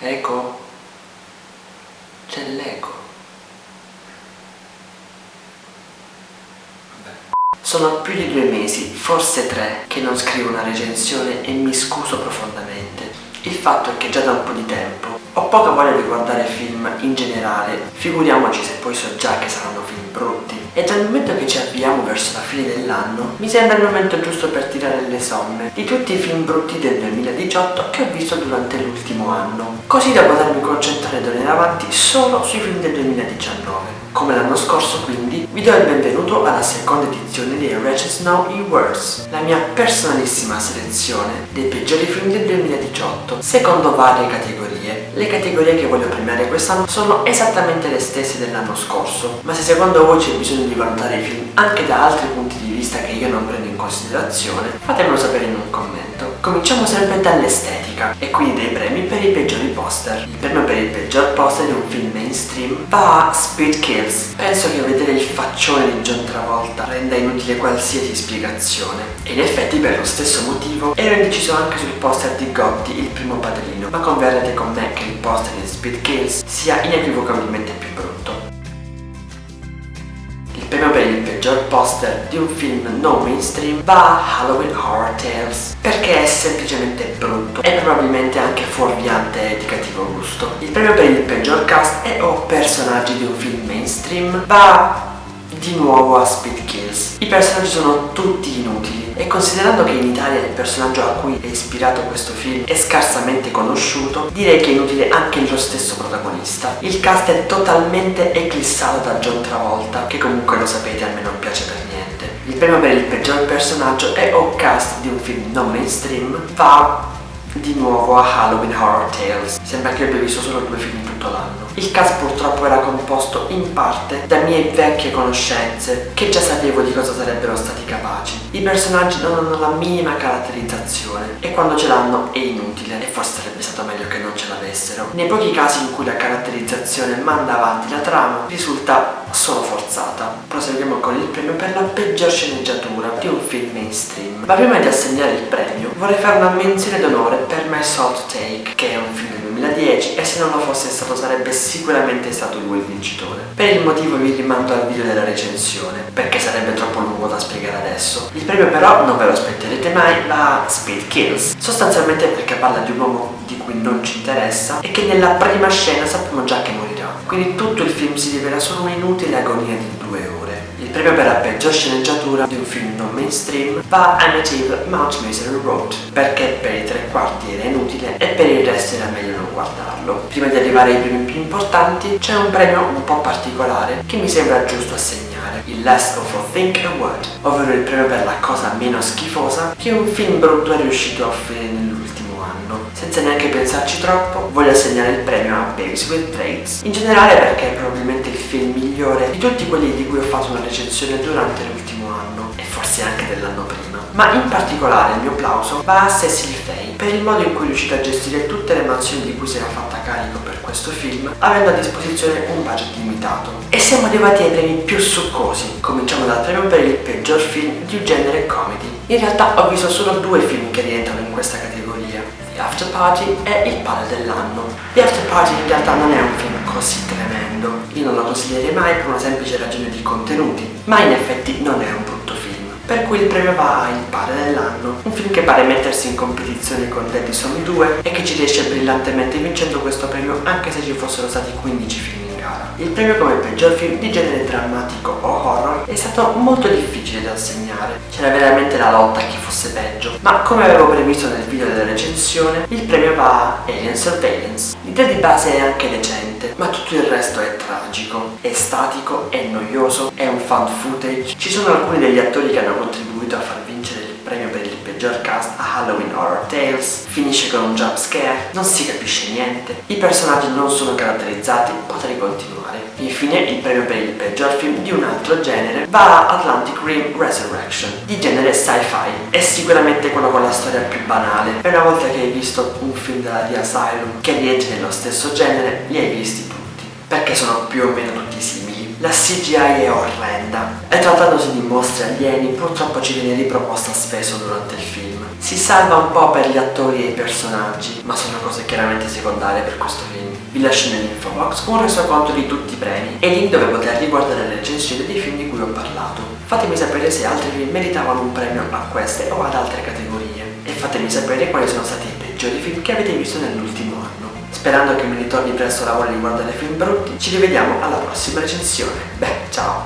Eco? C'è l'eco. Vabbè. Sono più di 2 mesi, forse 3, che non scrivo una recensione e mi scuso profondamente. Il fatto è che già da un po' di tempo ho poca voglia di guardare film in generale, figuriamoci se poi so già che saranno film brutti. E dal momento che ci avviamo verso la fine dell'anno, mi sembra il momento giusto per tirare le somme di tutti i film brutti del 2018 che ho visto durante l'ultimo anno, così da potermi concentrare d'ora in avanti solo sui film del 2019. Come l'anno scorso, quindi, vi do il benvenuto alla seconda edizione di Ratchet Snow Awards, la mia personalissima selezione dei peggiori film del 2018, secondo varie categorie. Le categorie che voglio premiare quest'anno sono esattamente le stesse dell'anno scorso, ma se secondo voi c'è bisogno di valutare i film anche da altri punti di vista che io non prendo in considerazione, fatemelo sapere in un commento. Cominciamo sempre dall'estetica, e quindi dei premi per i peggiori poster. Il premio per il peggior poster di un film mainstream va a Speed Kills. Penso che vedere il faccione di John Travolta renda inutile qualsiasi spiegazione, e in effetti per lo stesso motivo ero indeciso anche sul poster di Gotti, il primo padrino, ma converrete con me che il poster di Speed Kills sia inequivocabilmente più brutto. Il premio per il peggior poster di un film non mainstream va a Halloween Horror Tales, perché è semplicemente brutto e probabilmente anche fuorviante di cattivo gusto. Il premio per il peggior cast e o personaggi di un film mainstream va di nuovo a Speed Kills. I personaggi sono tutti inutili, e considerando che in Italia il personaggio a cui è ispirato questo film è scarsamente conosciuto, direi che è inutile anche lo stesso protagonista. Il cast è totalmente eclissato da John Travolta, che comunque lo sapete a me non piace per niente. Il premio per il peggior personaggio e o cast di un film non mainstream va di nuovo a Halloween Horror Tales. Sembra che io abbia visto solo 2 film in tutto l'anno. Il cast purtroppo era composto in parte da mie vecchie conoscenze, che già sapevo di cosa sarebbero stati capaci. I personaggi non hanno la minima caratterizzazione, e quando ce l'hanno è inutile, e forse sarebbe stato meglio che non ce l'avessero. Nei pochi casi in cui la caratterizzazione manda avanti la trama, risulta solo forzata. Proseguiamo con il premio per la peggior sceneggiatura di un film mainstream. Ma prima di assegnare il premio vorrei fare una menzione d'onore per My Salt Take, che è un film del 2010 e se non lo fosse stato sarebbe sicuramente stato lui il vincitore. Per il motivo vi rimando al video della recensione, perché sarebbe troppo lungo da spiegare adesso. Il premio però non ve lo aspetterete mai, va a Speed Kills, sostanzialmente perché parla di un uomo di cui non ci interessa e che nella prima scena sappiamo già che morirà, quindi tutto il film si rivela solo un'inutile agonia di 2 ore. Il premio per la peggior sceneggiatura di un film non mainstream va a Amityville Mount Misery Road, perché per i 3/4 era inutile e per il resto era meglio non guardarlo. Prima di arrivare ai premi più importanti c'è un premio un po' particolare che mi sembra giusto assegnare, il Last of a Think Award, ovvero il premio per la cosa meno schifosa che un film brutto è riuscito a offrire nell'ultimo anno. Senza neanche pensarci troppo, voglio assegnare il premio a Babies with Braids, in generale perché è probabilmente il film migliore di tutti quelli di cui ho fatto una recensione durante l'ultimo anno, e forse anche dell'anno prima. Ma in particolare il mio plauso va a Cecil Faye per il modo in cui è riuscita a gestire tutte le mansioni di cui si era fatta carico per questo film, avendo a disposizione un budget limitato. E siamo arrivati ai premi più succosi. Cominciamo dal premio per il peggior film di genere comedy. In realtà ho visto solo 2 film che rientrano in questa categoria: The After Party e Il padre dell'anno. The After Party in realtà non è un film così tremendo, io non lo consiglierei mai per una semplice ragione di contenuti, ma in effetti non è un brutto film. Per cui il premio va a Il padre dell'anno, un film che pare mettersi in competizione con Edison 2 e che ci riesce brillantemente vincendo questo premio anche se ci fossero stati 15 film in gara. Il premio come peggior film di genere drammatico o horror è stato molto difficile da assegnare, c'era veramente la lotta a chi fosse peggio, ma come avevo previsto nel video della recensione, il premio va a Alien Surveillance. L'idea di base è anche decente, ma tutto il resto è tragico, è statico, è noioso, è un found footage. Ci sono alcuni degli attori che hanno contribuito a far vincere il premio per il peggior cast a Halloween Horror Tales, finisce con un jump scare, non si capisce niente, i personaggi non sono caratterizzati, potrei continuare. Infine il premio per il peggior film di un altro genere va a Atlantic Rim Resurrection, di genere sci-fi, è sicuramente quello con la storia più banale, e una volta che hai visto un film della The Asylum che rientra nello stesso genere, li hai visti tutti, perché sono più o meno tutti simili. La CGI è orrenda, e trattandosi di mostri alieni purtroppo ci viene riproposta spesso durante il film. Si salva un po' per gli attori e i personaggi, ma sono cose chiaramente secondarie per questo film. Vi lascio nell'info box un resoconto di tutti i premi e link dove poter riguardare le recensioni dei film di cui ho parlato. Fatemi sapere se altri film meritavano un premio a queste o ad altre categorie e fatemi sapere quali sono stati i peggiori film che avete visto nell'ultimo anno. Sperando che mi ritorni presto la voglia di guardare film brutti, ci rivediamo alla prossima recensione. Beh, ciao!